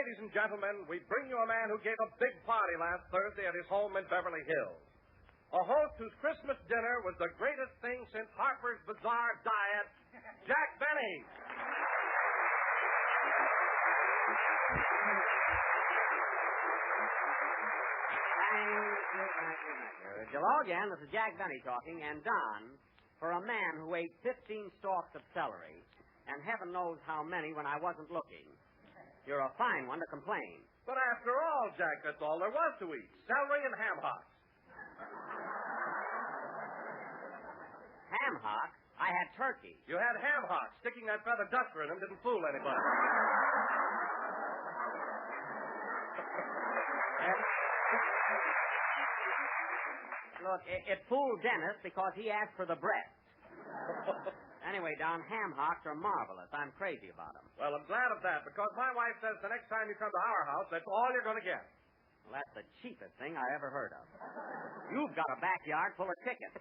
ladies and gentlemen, we bring you a man who gave a big party last Thursday at his home in Beverly Hills. A host whose Christmas dinner was the greatest thing since Harper's Bazaar diet, Jack Benny. Thank you. Hello again, this is Jack Benny talking, and Don, for a man who ate 15 stalks of celery, and heaven knows how many when I wasn't looking, you're a fine one to complain. But after all, Jack, that's all there was to eat. Celery and ham hocks. Ham hocks? I had turkey. You had ham hocks. Sticking that feather duster in them didn't fool anybody. Look, it fooled Dennis because he asked for the breast. Anyway, Don, ham hocks are marvelous. I'm crazy about them. Well, I'm glad of that, because my wife says the next time you come to our house, that's all you're going to get. Well, that's the cheapest thing I ever heard of. You've got a backyard full of chickens.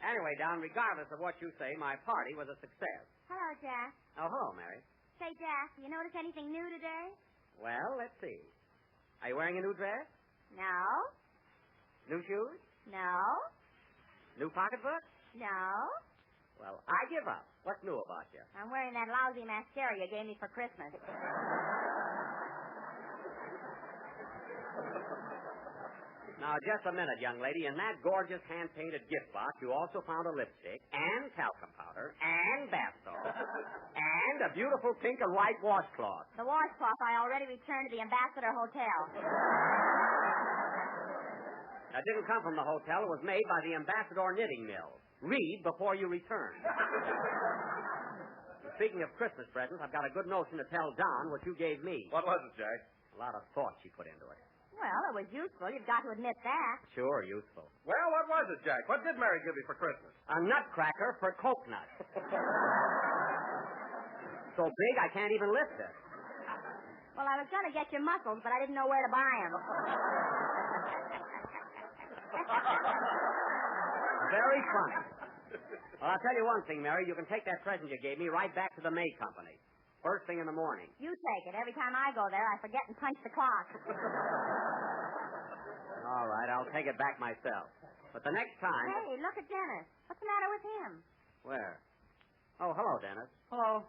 Anyway, Don, regardless of what you say, my party was a success. Hello, Jack. Oh, hello, Mary. Say, Jack, you notice anything new today? Well, let's see. Are you wearing a new dress? No. New shoes? No. New pocketbook? No. Well, I give up. What's new about you? I'm wearing that lousy mascara you gave me for Christmas. Now, just a minute, young lady. In that gorgeous hand-painted gift box, you also found a lipstick and talcum powder and bath salt and a beautiful pink and white washcloth. The washcloth I already returned to the Ambassador Hotel. That didn't come from the hotel. It was made by the Ambassador Knitting Mill. Read before you return. Speaking of Christmas presents, I've got a good notion to tell Don what you gave me. What was it, Jack? A lot of thought she put into it. Well, it was useful. You've got to admit that. Sure, useful. Well, what was it, Jack? What did Mary give you for Christmas? A nutcracker for coconut. So big I can't even lift it. Well, I was going to get you mussels, but I didn't know where to buy them. Very funny. Well, I'll tell you one thing, Mary. You can take that present you gave me right back to the May Company. First thing in the morning. You take it. Every time I go there, I forget and punch the clock. All right, I'll take it back myself. But the next time... Hey, look at Dennis. What's the matter with him? Where? Oh, hello, Dennis. Hello.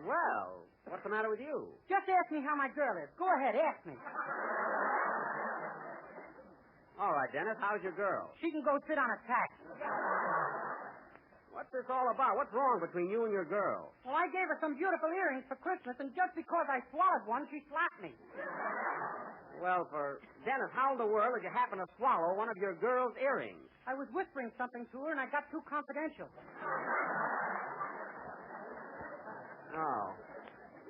Well, what's the matter with you? Just ask me how my girl is. Go ahead, ask me. All right, Dennis, how's your girl? She can go sit on a taxi. What's this all about? What's wrong between you and your girl? Well, I gave her some beautiful earrings for Christmas, and just because I swallowed one, she slapped me. Well, Dennis, how in the world did you happen to swallow one of your girl's earrings? I was whispering something to her, and I got too confidential. Oh.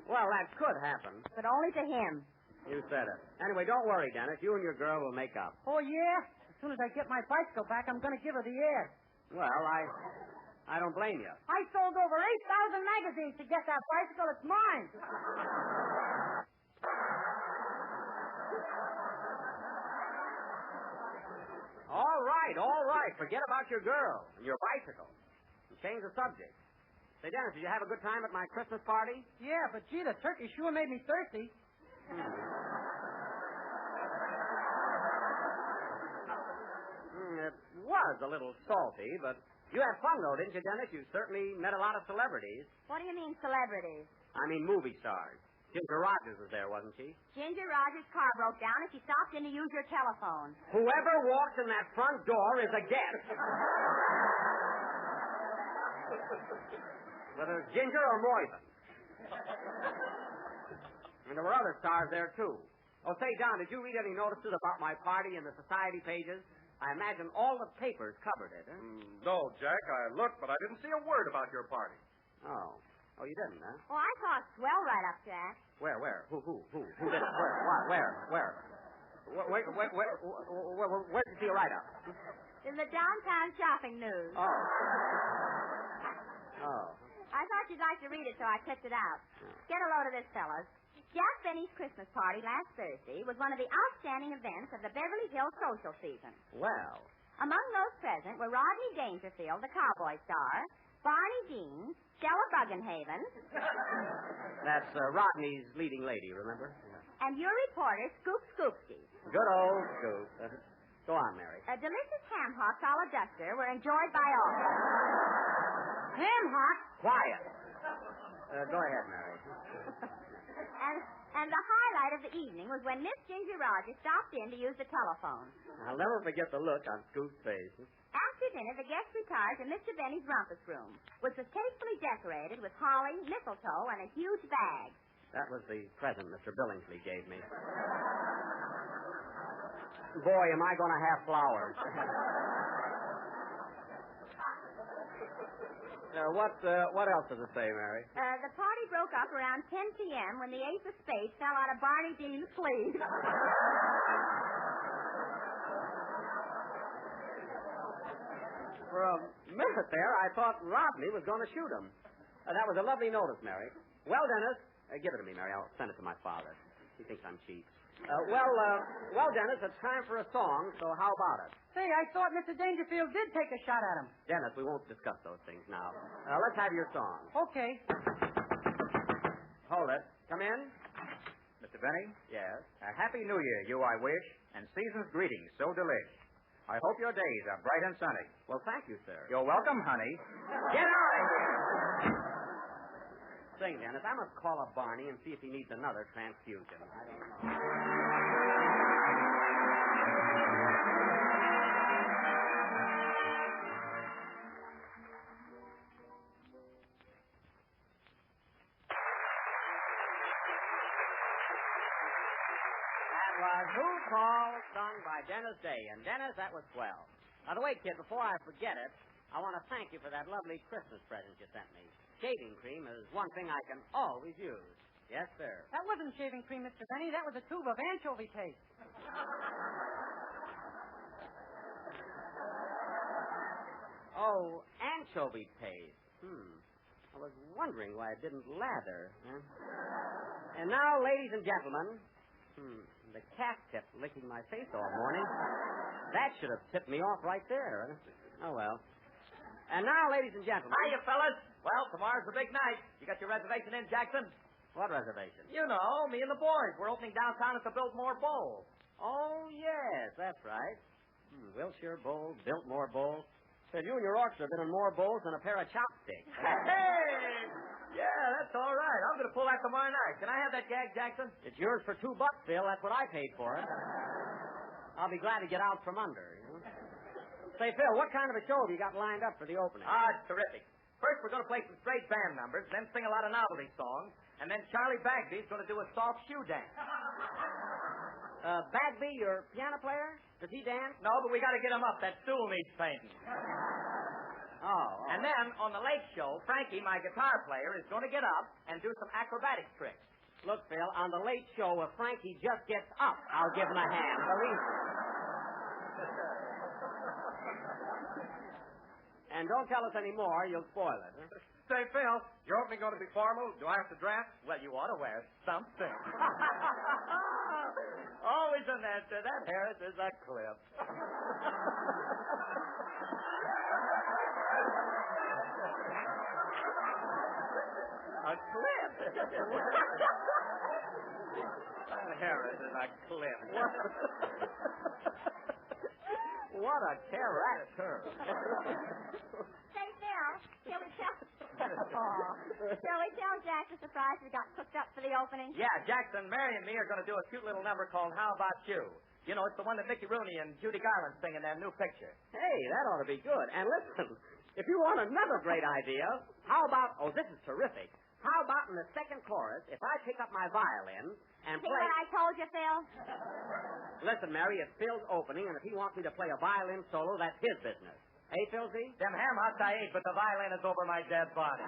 Well, that could happen. But only to him. You said it. Anyway, don't worry, Dennis. You and your girl will make up. Oh, yeah? As soon as I get my bicycle back, I'm going to give her the air. Well, I don't blame you. I sold over 8,000 magazines to get that bicycle. It's mine. All right. Forget about your girl and your bicycle. And change the subject. Say, Dennis, did you have a good time at my Christmas party? Yeah, but gee, the turkey sure made me thirsty. It was a little salty, but you had fun, though, didn't you, Dennis? You certainly met a lot of celebrities. What do you mean, celebrities? I mean, movie stars. Ginger Rogers was there, wasn't she? Ginger Rogers' car broke down and she stopped in to use your telephone. Whoever walks in that front door is a guest. Whether it's Ginger or Moysen. And there were other stars there, too. Oh, say, Don, did you read any notices about my party in the society pages? I imagine all the papers covered it, huh? No, Jack. I looked, but I didn't see a word about your party. Oh, you didn't, huh? Oh, I saw a swell right up, Jack. Where? Who did it? Where? Where did you see a write-up? In the downtown shopping news. Oh. I thought you'd like to read it, so I clipped it out. Get a load of this, fellas. Jack Benny's Christmas party last Thursday was one of the outstanding events of the Beverly Hills social season. Well. Among those present were Rodney Dangerfield, the cowboy star, Barney Dean, Stella Buggenhaven, That's Rodney's leading lady, remember? Yeah. and your reporter, Scoop Scoopsky. Good old Scoop. Go on, Mary. A delicious ham hocks a la Duster were enjoyed by all. Ham hock? Quiet. Go ahead, Mary. And the highlight of the evening was when Miss Ginger Rogers stopped in to use the telephone. I'll never forget the look on Scoop's face. After dinner, the guests retired to Mr. Benny's rumpus room, which was tastefully decorated with holly, mistletoe, and a huge bag. That was the present Mr. Billingsley gave me. Boy, am I going to have flowers. What else does it say, Mary? The party broke up around 10 p.m. when the ace of spades fell out of Barney Dean's sleeve. For a minute there, I thought Rodney was going to shoot him. That was a lovely notice, Mary. Well, Dennis, give it to me, Mary. I'll send it to my father. He thinks I'm cheap. Well, Dennis, it's time for a song, so how about it? Say, I thought Mr. Dangerfield did take a shot at him. Dennis, we won't discuss those things now. Let's have your song. Okay. Hold it. Come in. Mr. Benny, Yes. a happy new year you I wish, and season's greetings so delish. I hope your days are bright and sunny. Well, thank you, sir. You're welcome, honey. Get out of here! Sing, Dennis. I must call up Barney and see if he needs another transfusion. I don't know. That was Who Called, sung by Dennis Day. And Dennis, that was swell. By the way, kid, before I forget it, I want to thank you for that lovely Christmas present you sent me. Shaving cream is one thing I can always use. Yes, sir. That wasn't shaving cream, Mr. Benny. That was a tube of anchovy paste. Oh, anchovy paste. I was wondering why it didn't lather. Huh? And now, ladies and gentlemen, the cat kept licking my face all morning. That should have tipped me off right there. Oh, well. And now, ladies and gentlemen. Hiya, fellas. Well, tomorrow's the big night. You got your reservation in, Jackson? What reservation? You know, me and the boys. We're opening downtown at the Biltmore Bowl. Oh, yes, that's right. Wilshire Bowl, Biltmore Bowl. Said you and your orchestra have been in more bowls than a pair of chopsticks. Hey! Yeah, that's all right. I'm going to pull that tomorrow night. Can I have that gag, Jackson? It's yours for $2, Phil. That's what I paid for it. I'll be glad to get out from under. You know? Say, Phil, what kind of a show have you got lined up for the opening? It's terrific. First, we're going to play some straight band numbers, then sing a lot of novelty songs, and then Charlie Bagby's going to do a soft shoe dance. Bagby, your piano player? Does he dance? No, but we got to get him up. That stool needs painting. Oh. And then, on the late show, Frankie, my guitar player, is going to get up and do some acrobatic tricks. Look, Phil, on the late show, if Frankie just gets up, I'll give him a hand. Believe me. And don't tell us any more. You'll spoil it. Huh? Say, Phil, your opening going to be formal? Do I have to dress? Well, you ought to wear something. Always an answer. That Harris is a clip. A clip? That Harris is a clip. What a character. Say, Phil, shall we tell Jack the surprise we got cooked up for the opening? Yeah, Jackson, Mary, and me are going to do a cute little number called How About You? You know, it's the one that Mickey Rooney and Judy Garland sing in their new picture. Hey, that ought to be good. And listen, if you want another great idea, how about, this is terrific. How about in the second chorus, if I pick up my violin and See play... what I told you, Phil? Listen, Mary, it's Phil's opening, and if he wants me to play a violin solo, that's his business. Hey, Phil Z? Them ham hocks I ate, but the violin is over my dead body.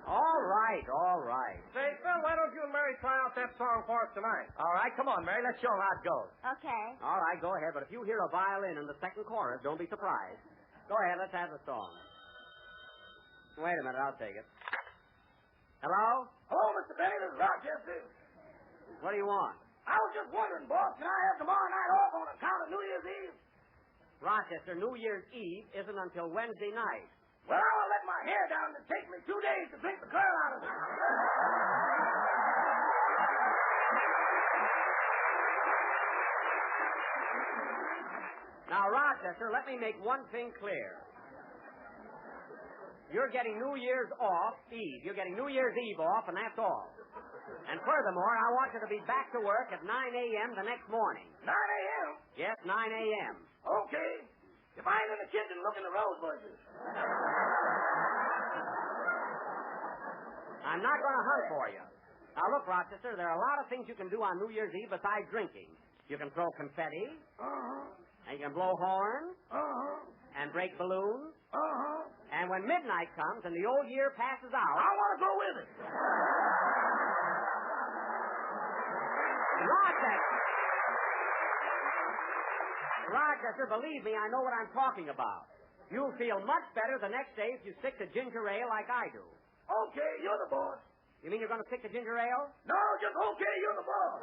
All right. Say, Phil, why don't you and Mary try out that song for us tonight? All right, come on, Mary. Let's show 'em how it goes. Okay. All right, go ahead. But if you hear a violin in the second chorus, don't be surprised. Go ahead, let's have the song. Wait a minute, I'll take it. Hello? Hello, Mr. Benny. This is Rochester. What do you want? I was just wondering, boss, can I have tomorrow night off on account of New Year's Eve? Rochester, New Year's Eve isn't until Wednesday night. Well, I want to let my hair down and it takes me 2 days to drink the curl out of it. Now, Rochester, let me make one thing clear. You're getting New Year's Eve. You're getting New Year's Eve off, and that's all. And furthermore, I want you to be back to work at 9 a.m. the next morning. 9 a.m.? Yes, 9 a.m. Okay. If I ain't in the kitchen looking at rose bushes. I'm not going to hunt for you. Now, look, Rochester, there are a lot of things you can do on New Year's Eve besides drinking. You can throw confetti. Uh-huh. And you can blow horns. Uh-huh. And break balloons. Uh-huh. And when midnight comes and the old year passes out... I want to go with it. Rochester, believe me, I know what I'm talking about. You'll feel much better the next day if you stick to ginger ale like I do. Okay, you're the boss. You mean you're going to stick to ginger ale? No, just okay, you're the boss.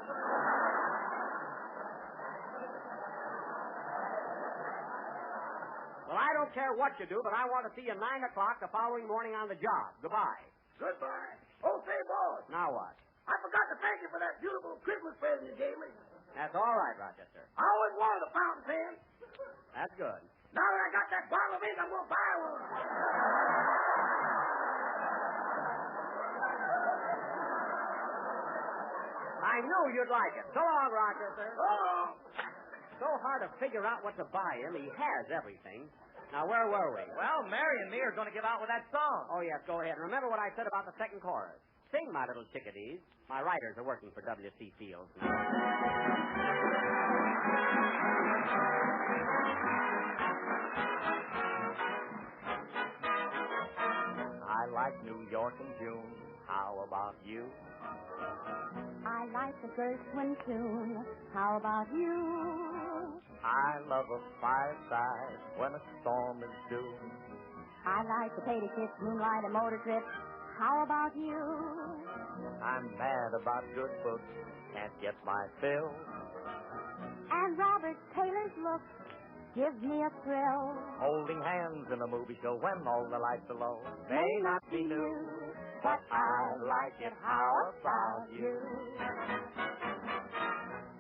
Well, I don't care what you do, but I want to see you 9 o'clock the following morning on the job. Goodbye. Goodbye. Oh, say, boss. Now what? I forgot to thank you for that beautiful Christmas present you gave me. That's all right, Rochester. I always wanted a fountain pen. That's good. Now that I got that bottle of ink, I'm going to buy one. I knew you'd like it. So long, Rochester. Oh. So hard to figure out what to buy him. He has everything. Now, where were we? Well, Mary and me are going to give out with that song. Oh, yes, go ahead. Remember what I said about the second chorus. Sing, my little chickadees. My writers are working for W.C. Fields now. I like New York in June. How about you? I like the Gershwin tune. How about you? I love a fireside when a storm is due. I like potato chips, moonlight, and motor trips. How about you? I'm mad about good books, can't get my fill. And Robert Taylor's look gives me a thrill. Holding hands in a movie show when all the lights are low may not be new, but I like it. How about you?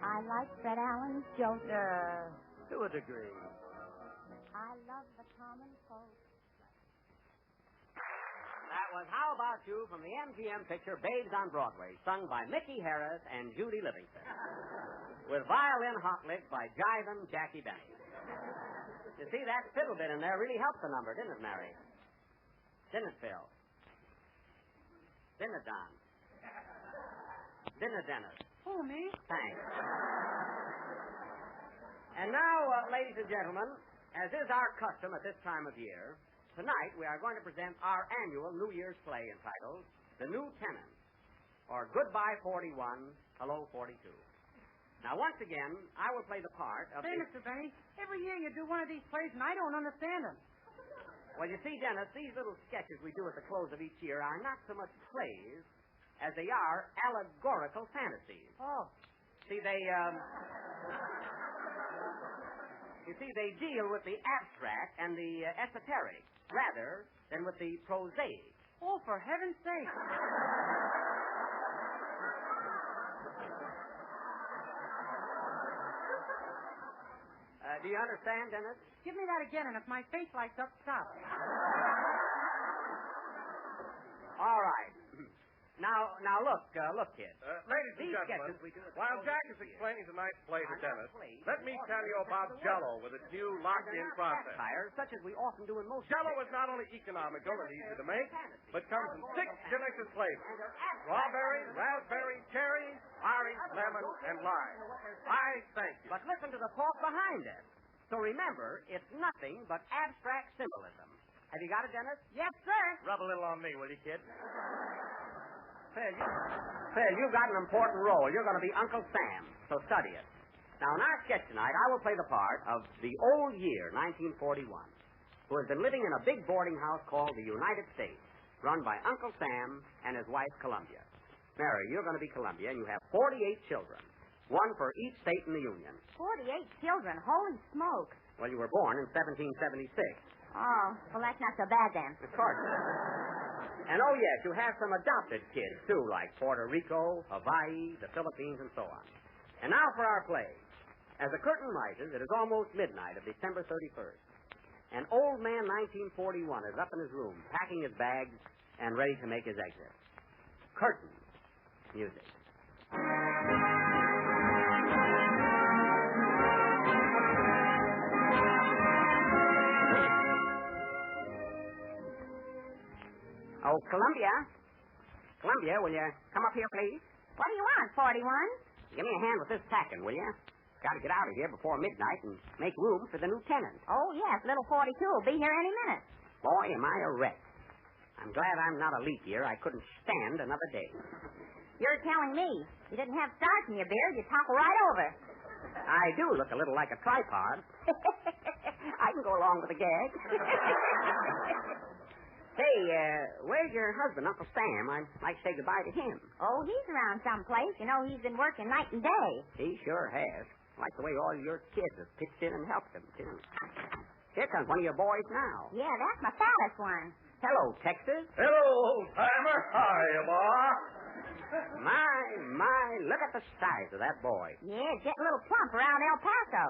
I like Fred Allen's jokes. Yeah, to a degree. I love the common folk. That was How About You from the MGM picture Babes on Broadway, sung by Mickey Harris and Judy Livingston, with violin hot licks by Jivin' Jackie Benny. You see, that fiddle bit in there really helped the number, didn't it, Mary? Didn't it, Phil? Didn't it, Don? Didn't it, Dennis? Oh, me? Thanks. And now, ladies and gentlemen, as is our custom at this time of year, tonight we are going to present our annual New Year's play entitled The New Tenants, or Goodbye 41, Hello 42. Now, once again, I will play the part of... Say, Mr. Benny, every year you do one of these plays and I don't understand them. Well, you see, Dennis, these little sketches we do at the close of each year are not so much plays as they are allegorical fantasies. Oh. See, they deal with the abstract and the esoteric rather than with the prosaic. Oh, for heaven's sake. Do you understand, Dennis? Give me that again, and if my face lights up, stop. All right. Now, look, kid. Ladies and These gentlemen, sketches we do at the while close Jack of is the year explaining tonight's play to are not Dennis, plays let me that tell you often about affect the Jell-O world. with its new And locked-in they're not process. satires, such as we often do in most Jell-O sketches. is not only economical and easy to make, but comes in 6 delicious And flavors: they're abstract. strawberry, raspberry, cherry, orange, lemon, and lime. I thank you. But listen to the thought behind it. So remember, it's nothing but abstract symbolism. Have you got it, Dennis? Yes, sir. Rub a little on me, will you, kid? Phil, you've got an important role. You're going to be Uncle Sam, so study it. Now, in our sketch tonight, I will play the part of the old year, 1941, who has been living in a big boarding house called the United States, run by Uncle Sam and his wife, Columbia. Mary, you're going to be Columbia, and you have 48 children. One for each state in the Union. 48 children. Holy smoke. Well, you were born in 1776. Oh, well, that's not so bad then. Of course. And, oh, yes, you have some adopted kids, too, like Puerto Rico, Hawaii, the Philippines, and so on. And now for our play. As the curtain rises, it is almost midnight of December 31st. And old man 1941 is up in his room, packing his bags and ready to make his exit. Curtain. Music. Oh, Columbia. Columbia, will you come up here, please? What do you want, 41? Give me a hand with this packing, will you? Got to get out of here before midnight and make room for the new tenant. Oh, yes, little 42 will be here any minute. Boy, am I a wreck. I'm glad I'm not a leap year. I couldn't stand another day. You're telling me. You didn't have starch in your beard, you'd topple right over. I do look a little like a tripod. I can go along with the gag. Hey, where's your husband, Uncle Sam? I'd like to say goodbye to him. Oh, he's around someplace. You know, he's been working night and day. He sure has. Like the way all your kids have pitched in and helped him, too. Here comes one of your boys now. Yeah, that's my fattest one. Hello, Texas. Hello, old-timer. Hiya, Ma. My, look at the size of that boy. Yeah, it's getting a little plump around El Paso.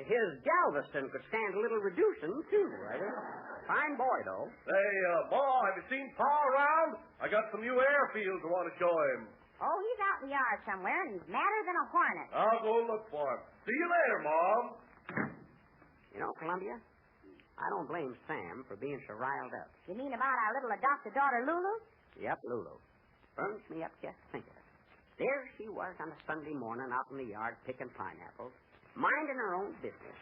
His Galveston could stand a little reducing, too, right? Fine boy, though. Hey, Ma, have you seen Pa around? I got some new airfields I want to show him. Oh, he's out in the yard somewhere, and he's madder than a hornet. I'll go look for him. See you later, Mom. You know, Columbia, I don't blame Sam for being so riled up. You mean about our little adopted daughter, Lulu? Yep, Lulu. Burns me up just thinking of it. There she was on a Sunday morning out in the yard picking pineapples, minding her own business,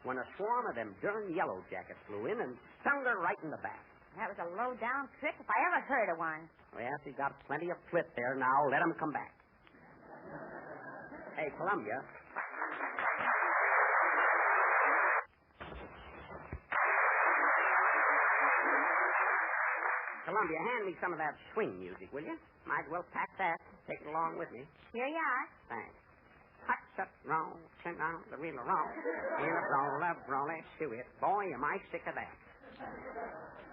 when a swarm of them darn yellow jackets flew in and stung her right in the back. That was a low-down trick if I ever heard of one. Well, she's got plenty of flip there now. Let him come back. Hey, Columbia. Columbia, hand me some of that swing music, will you? Might as well pack that. Take it along with me. Here you are. Thanks. Hot, shut, roll, turn on the wheel, roll. In a roll, let's do it. Boy, am I sick of that.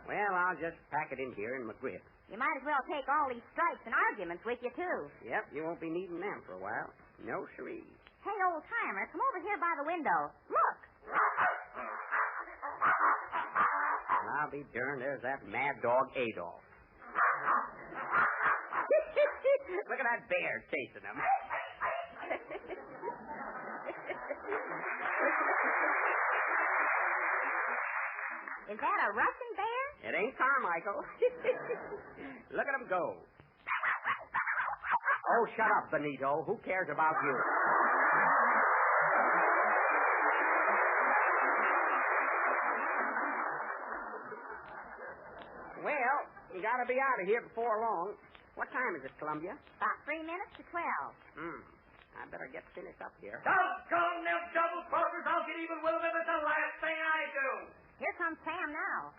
Well, I'll just pack it in here in my grip. You might as well take all these stripes and arguments with you, too. Yep, you won't be needing them for a while. No siree. Hey, old-timer, come over here by the window. Look. And I'll be darned, there's that mad dog, Adolf. Look at that bear chasing him. Is that a Russian bear? It ain't Carmichael. Look at him go. Oh, shut up, Benito. Who cares about you? Well, you gotta be out of here before long. What time is it, Columbia? About 3 minutes to 12. I better get finished up here. Doggone them double-crossers. I'll get even with them if it's the last thing I do. Here comes Sam now.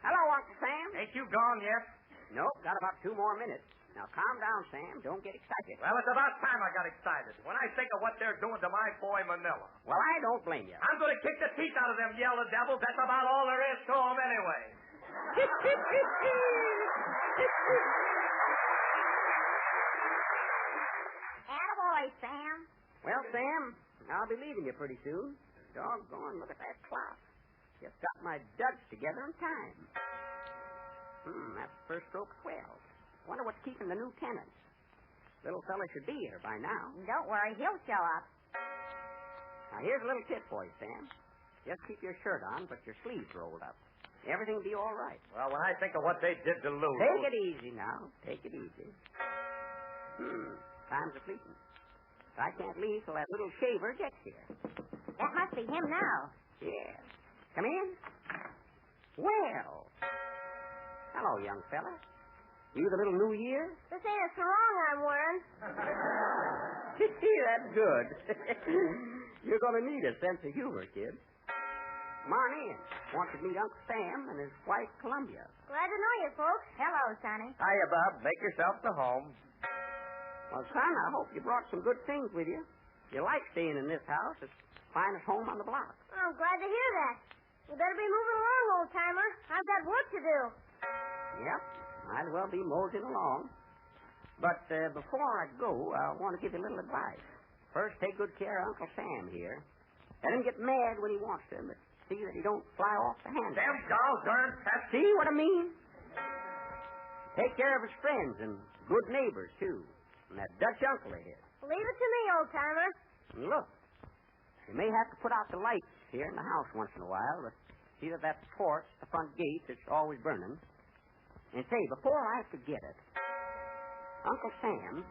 Hello, Uncle Sam. Ain't you gone yet? Nope, got about 2 more minutes. Now, calm down, Sam. Don't get excited. Well, it's about time I got excited. When I think of what they're doing to my boy Manila. Well, I don't blame you. I'm going to kick the teeth out of them yellow devils. That's about all there is to them anyway. Attaboy, Sam. Well, Sam, I'll be leaving you pretty soon. Doggone, look at that clock. Just got my duds together in time. That's the first stroke 12. Wonder what's keeping the new tenants. Little fella should be here by now. Don't worry, he'll show up. Now, here's a little tip for you, Sam. Just keep your shirt on, but your sleeves rolled up. Everything will be all right. Well, when I think of what they did to Lou. Take it easy now. Take it easy. Time's a fleeting. I can't leave till that little shaver gets here. That must be him now. Yeah. Come in. Well. Hello, young fella. You the little New Year? This ain't a sarong I'm wearing. That's good. You're going to need a sense of humor, kid. Come on in. Want to meet Uncle Sam and his wife, Columbia. Glad to know you, folks. Hello, Sonny. Hiya, Bob. Make yourself to home. Well, son, I hope you brought some good things with you. You like staying in this house. It's the finest home on the block. I'm glad to hear that. You better be moving along, old-timer. I've got work to do. Yep, might as well be moseying along. But before I go, I want to give you a little advice. First, take good care of Uncle Sam here. Let him get mad when he wants to, but see that he don't fly off the handle. Them doggone pets. See what I mean? Take care of his friends and good neighbors, too. And that Dutch uncle of his. Leave it to me, old-timer. And look, you may have to put out the lights here in the house once in a while, but see that porch, the front gate, is always burning. And say, before I forget it, Uncle Sam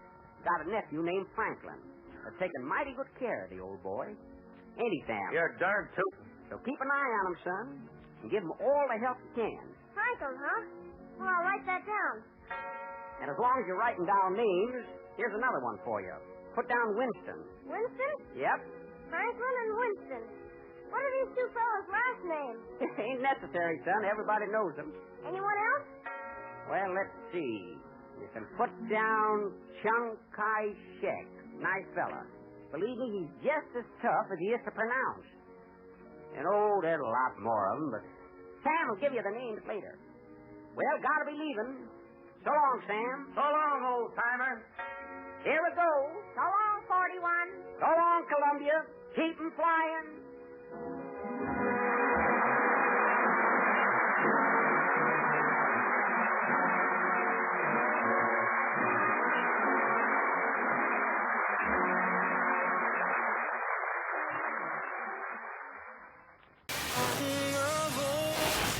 got a nephew named Franklin that's taking mighty good care of the old boy. Ain't he, Sam? You're darn tootin'. So keep an eye on him, son, and give him all the help you can. Franklin, huh? Well, I'll write that down. And as long as you're writing down names, here's another one for you. Put down Winston. Winston? Yep. Franklin and Winston. What are these two fellas' last names? Ain't necessary, son. Everybody knows them. Anyone else? Well, let's see. You can put down Chiang Kai-shek. Nice fella. Believe me, he's just as tough as he is to pronounce. And, there's a lot more of them, but Sam will give you the names later. Well, gotta be leaving. So long, Sam. So long, old-timer. Here we go. So long, 41. So long, Columbia. Keep 'em flying.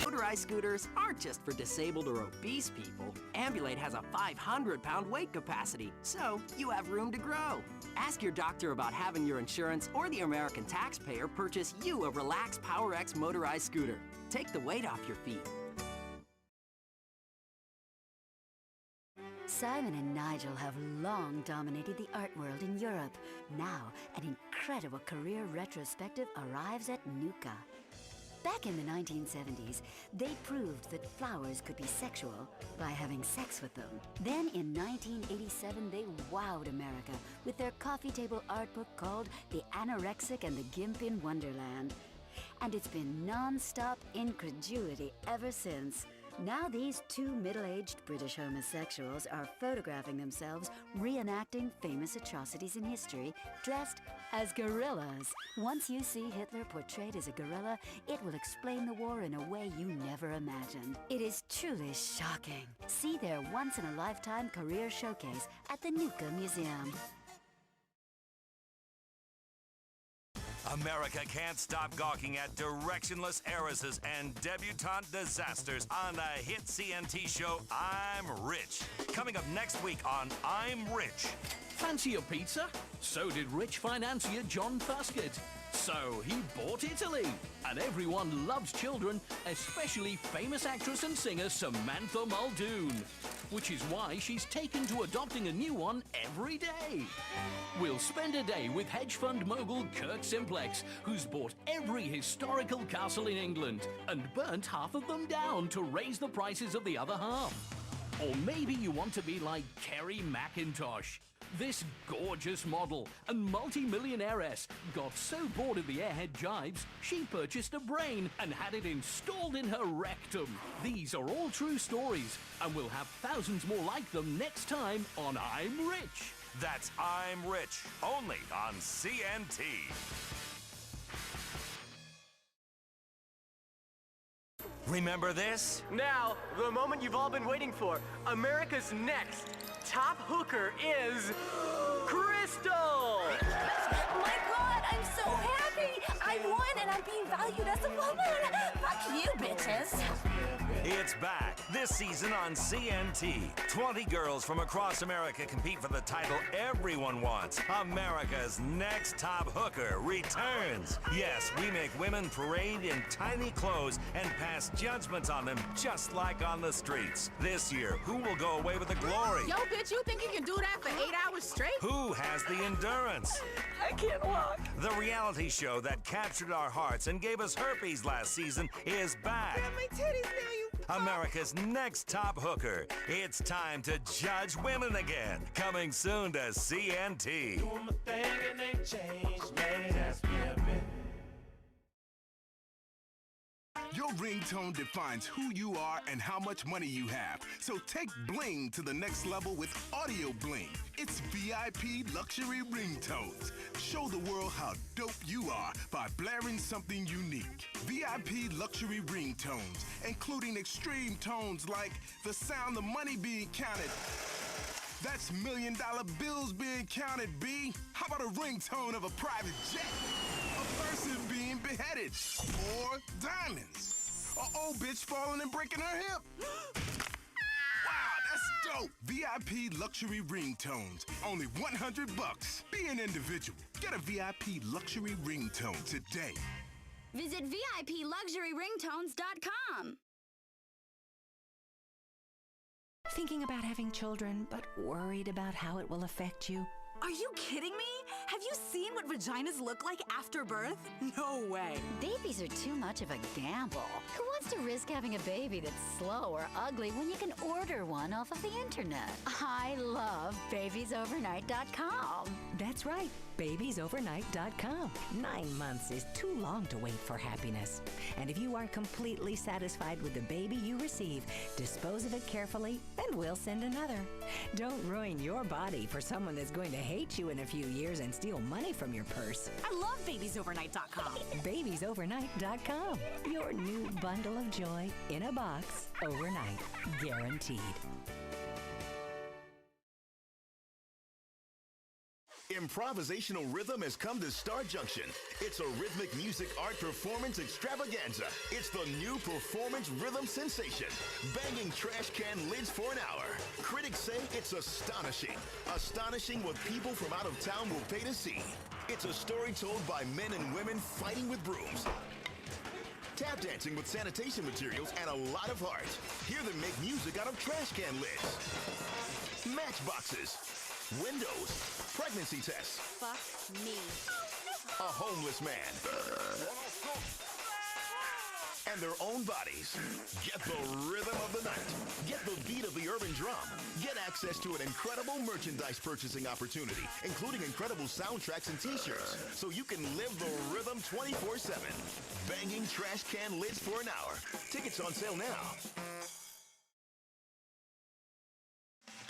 Motorized scooters aren't just for disabled or obese people. Ambulate has a 500-pound weight capacity, so you have room to grow. Ask your doctor about having your insurance or the American taxpayer purchase you a Relax Power X motorized scooter. Take the weight off your feet. Simon and Nigel have long dominated the art world in Europe. Now, an incredible career retrospective arrives at Nuka. Back in the 1970s, they proved that flowers could be sexual by having sex with them. Then in 1987, they wowed America with their coffee table art book called The Anorexic and the Gimp in Wonderland. And it's been non-stop incredulity ever since. Now these two middle-aged British homosexuals are photographing themselves reenacting famous atrocities in history, dressed as gorillas. Once you see Hitler portrayed as a gorilla, it will explain the war in a way you never imagined. It is truly shocking. See their once-in-a-lifetime career showcase at the Nuka Museum. America can't stop gawking at directionless heiresses and debutante disasters on the hit CNT show I'm Rich. Coming up next week on I'm Rich. Fancy a pizza? So did rich financier John Thuskett. So he bought Italy. And everyone loves children, especially famous actress and singer Samantha Muldoon. Which is why she's taken to adopting a new one every day. We'll spend a day with hedge fund mogul Kirk Simplex, who's bought every historical castle in England and burnt half of them down to raise the prices of the other half. Or maybe you want to be like Kerry McIntosh. This gorgeous model and multi-millionairess got so bored of the airhead jibes, she purchased a brain and had it installed in her rectum. These are all true stories, and we'll have thousands more like them next time on I'm Rich. That's I'm Rich, only on CNT. Remember this? Now, the moment you've all been waiting for. America's next top hooker is Crystal! My God, I'm so happy! I won and I'm being valued as a woman! Fuck you, bitches! It's back this season on CNT. 20 girls from across America compete for the title everyone wants. America's Next Top Hooker returns. Yes, we make women parade in tiny clothes and pass judgments on them just like on the streets. This year, who will go away with the glory? Yo, bitch, you think you can do that for 8 hours straight? Who has the endurance? I can't walk. The reality show that captured our hearts and gave us herpes last season is back. Grab my titties now, you. America's Next Top Hooker. It's time to judge women again. Coming soon to CNT. Doing my thing and ain't changed, man. That's pimpin'. Your ringtone defines who you are and how much money you have. So take bling to the next level with Audio Bling. It's VIP luxury ringtones. Show the world how dope you are by blaring something unique. VIP luxury ringtones, including extreme tones like the sound of money being counted. That's $1 million bills being counted, B. How about a ringtone of a private jet? A person being beheaded? Or diamonds? An old bitch falling and breaking her hip? Wow, that's dope. VIP luxury ringtones. Only $100. Be an individual. Get a VIP luxury ringtone today. Visit VIPLuxuryRingtones.com. Thinking about having children, but worried about how it will affect you? Are you kidding me? Have you seen what vaginas look like after birth? No way. Babies are too much of a gamble. Who wants to risk having a baby that's slow or ugly when you can order one off of the internet? I love babiesovernight.com. That's right, babiesovernight.com. 9 months is too long to wait for happiness. And if you are completely satisfied with the baby you receive, dispose of it carefully and we'll send another. Don't ruin your body for someone that's going to hate you in a few years and steal money from your purse. I love babiesovernight.com. babiesovernight.com. Your new bundle of joy in a box overnight. Guaranteed. Improvisational rhythm has come to Star Junction. It's a rhythmic music art performance extravaganza. It's the new performance rhythm sensation. Banging trash can lids for an hour. Critics say it's astonishing. Astonishing what people from out of town will pay to see. It's a story told by men and women fighting with brooms, tap dancing with sanitation materials, and a lot of heart. Hear them make music out of trash can lids, matchboxes, windows, pregnancy tests. Fuck me. A homeless man. And their own bodies. Get the rhythm of the night. Get the beat of the urban drum. Get access to an incredible merchandise purchasing opportunity, including incredible soundtracks and t-shirts, so you can live the rhythm 24/7. Banging trash can lids for an hour. Tickets on sale now.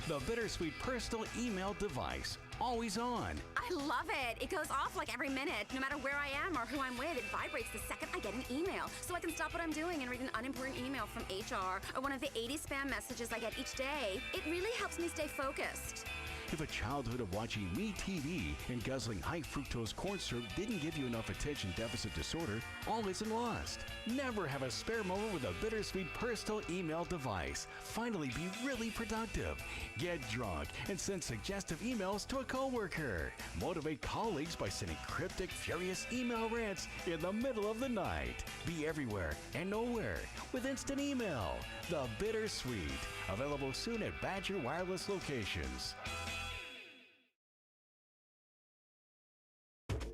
The Bittersweet personal email device. Always on. I love it. It goes off like every minute. No matter where I am or who I'm with, it vibrates the second I get an email. So I can stop what I'm doing and read an unimportant email from HR or one of the 80 spam messages I get each day. It really helps me stay focused. If a childhood of watching MeTV and guzzling high fructose corn syrup didn't give you enough attention deficit disorder, all isn't lost. Never have a spare moment with a Bittersweet personal email device. Finally be really productive. Get drunk and send suggestive emails to a coworker. Motivate colleagues by sending cryptic, furious email rants in the middle of the night. Be everywhere and nowhere with instant email. The Bittersweet. Available soon at Badger Wireless locations.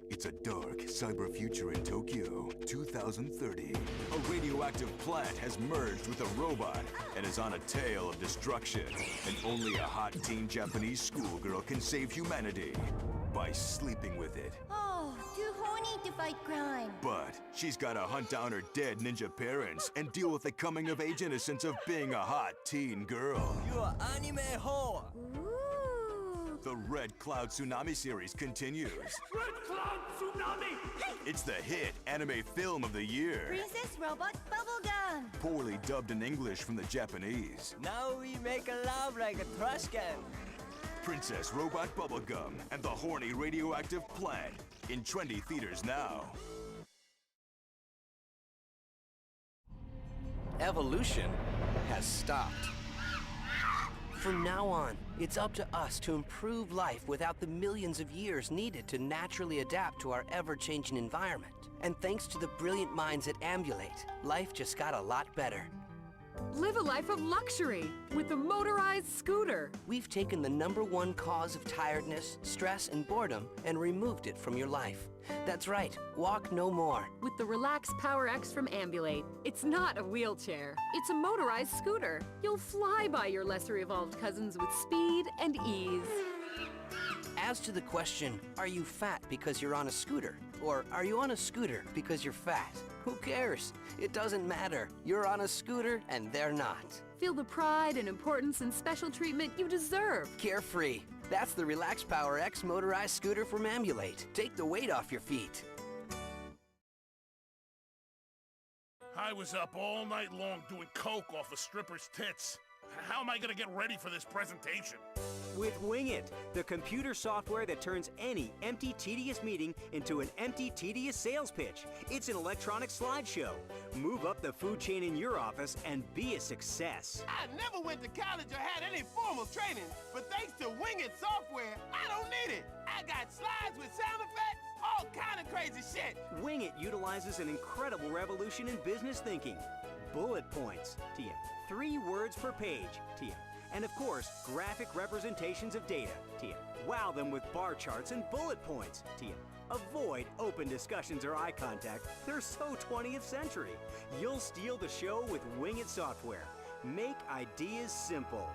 It's a dark cyber future in Tokyo, 2030. A radioactive plant has merged with a robot and is on a tail of destruction. And only a hot teen Japanese schoolgirl can save humanity by sleeping with it. Oh, too horny to fight crime. But she's got to hunt down her dead ninja parents and deal with the coming-of-age innocence of being a hot teen girl. You are anime whore. The Red Cloud Tsunami series continues. Red Cloud Tsunami! It's the hit anime film of the year. Princess Robot Bubblegum. Poorly dubbed in English from the Japanese. Now we make love like a trash can. Princess Robot Bubblegum and the horny radioactive plant in trendy theaters now. evolution has stopped. From now on, it's up to us to improve life without the millions of years needed to naturally adapt to our ever-changing environment. And thanks to the brilliant minds at Ambulate, life just got a lot better. Live a life of luxury with the motorized scooter. We've taken the #1 cause of tiredness, stress, and boredom and removed it from your life. That's right, walk no more. With the Relax Power X from Ambulate, it's not a wheelchair. It's a motorized scooter. You'll fly by your lesser evolved cousins with speed and ease. As to the question, are you fat because you're on a scooter? Or are you on a scooter because you're fat? Who cares? It doesn't matter. You're on a scooter and they're not. Feel the pride and importance and special treatment you deserve. Carefree. That's the Relax Power X motorized scooter from Ambulate. Take the weight off your feet. I was up all night long doing coke off a stripper's tits. How am I gonna get ready for this presentation? With Wing It, the computer software that turns any empty, tedious meeting into an empty, tedious sales pitch. It's an electronic slideshow. Move up the food chain in your office and be a success. I never went to college or had any formal training, but thanks to Wing It software, I don't need it. I got slides with sound effects, all kind of crazy shit. Wing It utilizes an incredible revolution in business thinking. Bullet points, TM. 3 words per page, TM. And of course, graphic representations of data, TM. Wow them with bar charts and bullet points, TM. Avoid open discussions or eye contact. They're so 20th century. You'll steal the show with Wing It software. Make ideas simple.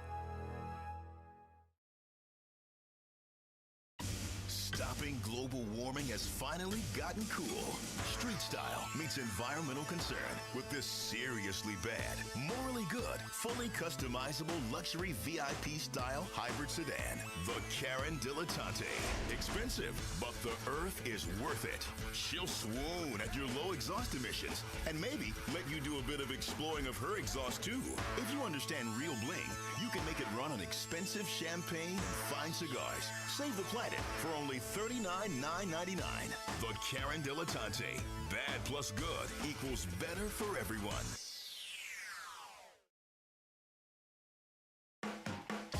Stopping global warming has finally gotten cool. Street style meets environmental concern with this seriously bad, morally good, fully customizable luxury VIP style hybrid sedan. The Karen Dilettante. Expensive, but the Earth is worth it. She'll swoon at your low exhaust emissions and maybe let you do a bit of exploring of her exhaust too. If you understand real bling, you can make it run on expensive champagne and fine cigars. Save the planet for only $39,999. The Karen Dilettante. Bad plus good equals better for everyone.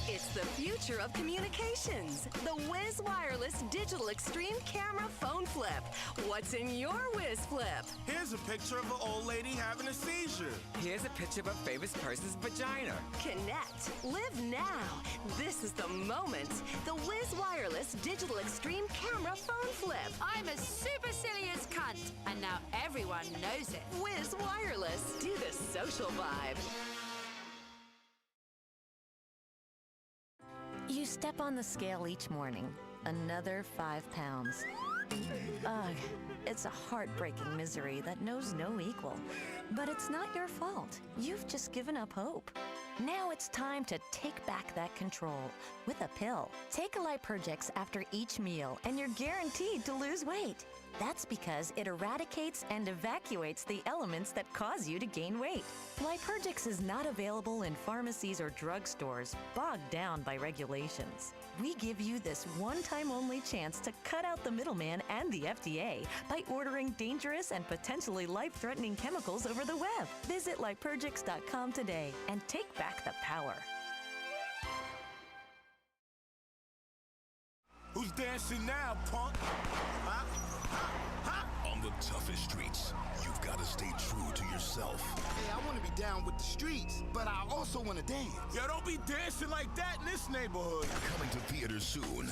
It's the future of communications. The Wiz Wireless Digital Extreme Camera Phone Flip. What's in your Wiz Flip? Here's a picture of an old lady having a seizure. Here's a picture of a famous person's vagina. Connect. Live now. This is the moment. The Wiz Wireless Digital Extreme Camera Phone Flip. I'm a supercilious cunt, and now everyone knows it. Wiz Wireless. Do the social vibe. You step on the scale each morning. Another 5 pounds. Ugh, it's a heartbreaking misery that knows no equal. But it's not your fault. You've just given up hope. Now it's time to take back that control with a pill. Take a Lipergix after each meal and you're guaranteed to lose weight. That's because it eradicates and evacuates the elements that cause you to gain weight. Lipergix is not available in pharmacies or drugstores, bogged down by regulations. We give you this one-time-only chance to cut out the middleman and the FDA by ordering dangerous and potentially life-threatening chemicals over the web. Visit Lipergix.com today and take back the power. Who's dancing now, punk? Huh? On the toughest streets, you've got to stay true to yourself. Hey, I want to be down with the streets, but I also want to dance. Yo, don't be dancing like that in this neighborhood. Coming to theaters soon.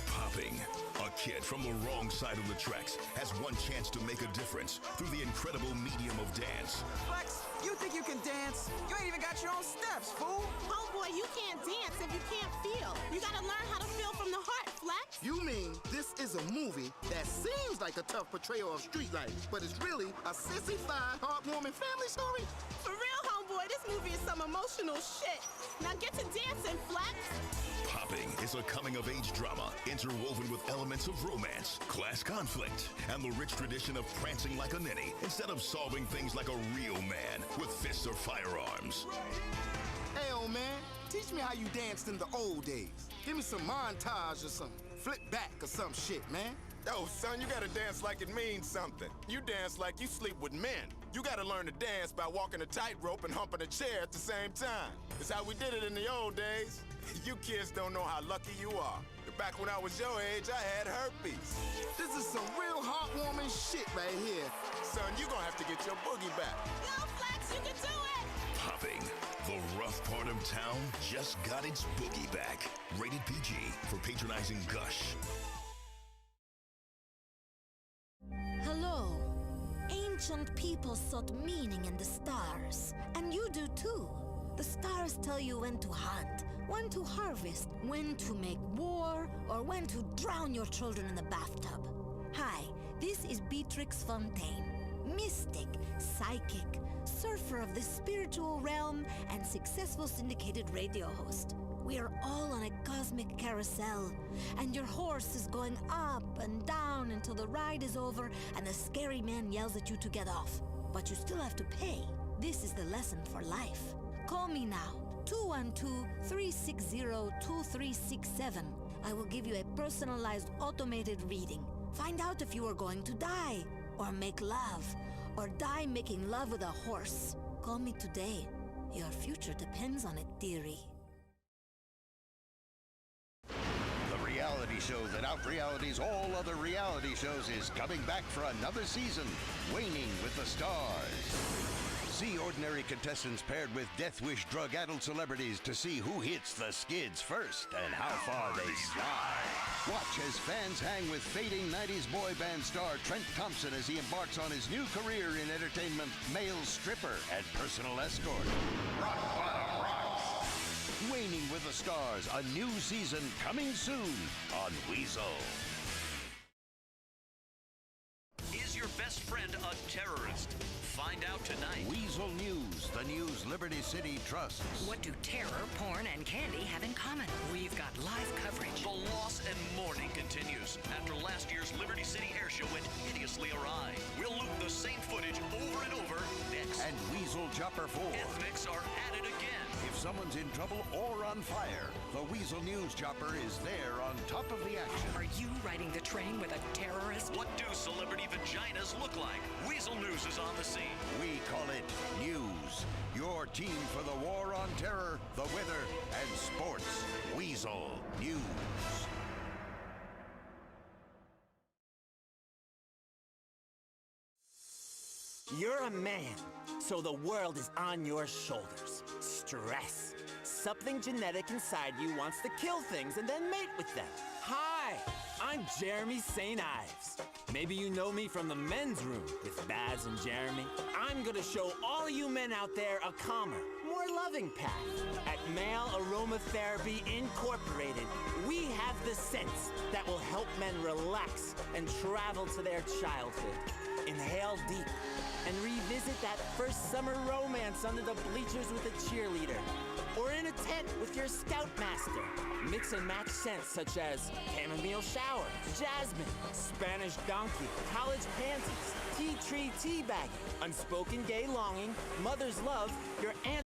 Popping. A kid from the wrong side of the tracks has one chance to make a difference through the incredible medium of dance. Flex, you think you can dance? You ain't even got your own steps, fool. Homeboy, you can't dance if you can't feel. You gotta learn how to feel from the heart, Flex. You mean this is a movie that seems like a tough portrayal of street life, but it's really a sissy-fied, heartwarming family story? For real, homeboy, this movie is some emotional shit. Now get to dancing, Flex. Popping is a coming-of-age drama interwoven with elements of romance, class conflict, and the rich tradition of prancing like a ninny instead of solving things like a real man with fists or firearms. Hey, old man, teach me how you danced in the old days. Give me some montage or something. Flip back or some shit, man. Yo, son, you gotta dance like it means something. You dance like you sleep with men. You gotta learn to dance by walking a tightrope and humping a chair at the same time. It's how we did it in the old days. You kids don't know how lucky you are. Back when I was your age, I had herpes. This is some real heartwarming shit right here. Son, you gonna have to get your boogie back. Go, Flex, you can do it! Popping. The rough part of town just got its boogie back. Rated PG for patronizing gush. Hello. Ancient people sought meaning in the stars, and you do too. The stars tell you when to hunt, when to harvest, when to make war, or when to drown your children in the bathtub. Hi, this is Beatrix Fontaine, mystic, psychic, surfer of the spiritual realm, and successful syndicated radio host. We are all on a cosmic carousel, and your horse is going up and down until the ride is over and the scary man yells at you to get off. But you still have to pay. This is the lesson for life. Call me now, 212-360-2367. I will give you a personalized automated reading. Find out if you are going to die, or make love, or die making love with a horse. Call me today. Your future depends on it, dearie. The reality show that out-realities all other reality shows is coming back for another season, Waning with the Stars. See ordinary contestants paired with Death Wish drug-addled celebrities to see who hits the skids first and how far they slide. Watch as fans hang with fading 90s boy band star Trent Thompson as he embarks on his new career in entertainment, male stripper and personal escort. Waning with the Stars, a new season coming soon on Weasel. Is your best friend a terrorist? Find out tonight. Weasel News, the news Liberty City trusts. What do terror, porn, and candy have in common? We've got live coverage. The loss and mourning continues after last year's Liberty City Air Show went hideously awry. We'll loop the same footage over and over next. And Weasel Chopper 4. Ethnics are at it again. If someone's in trouble or on fire, the Weasel News Chopper is there on top of the action. Are you riding the train with a terrorist? What do celebrity vaginas look like? Weasel News is on the scene. We call it News. Your team for the war on terror, the weather, and sports. Weasel News. You're a man, so the world is on your shoulders. Stress. Something genetic inside you wants to kill things and then mate with them. Hi, I'm Jeremy St. Ives. Maybe you know me from the men's room with Baz and Jeremy. I'm gonna show all you men out there a calmer, more loving path. At Male Aromatherapy Incorporated, we have the scents that will help men relax and travel to their childhood. Inhale deep and revisit that first summer romance under the bleachers with a cheerleader, or in a tent with your scoutmaster. Mix and match scents such as chamomile shower, jasmine, Spanish donkey, college pansies, tea tree tea bag, unspoken gay longing, mother's love, your aunt's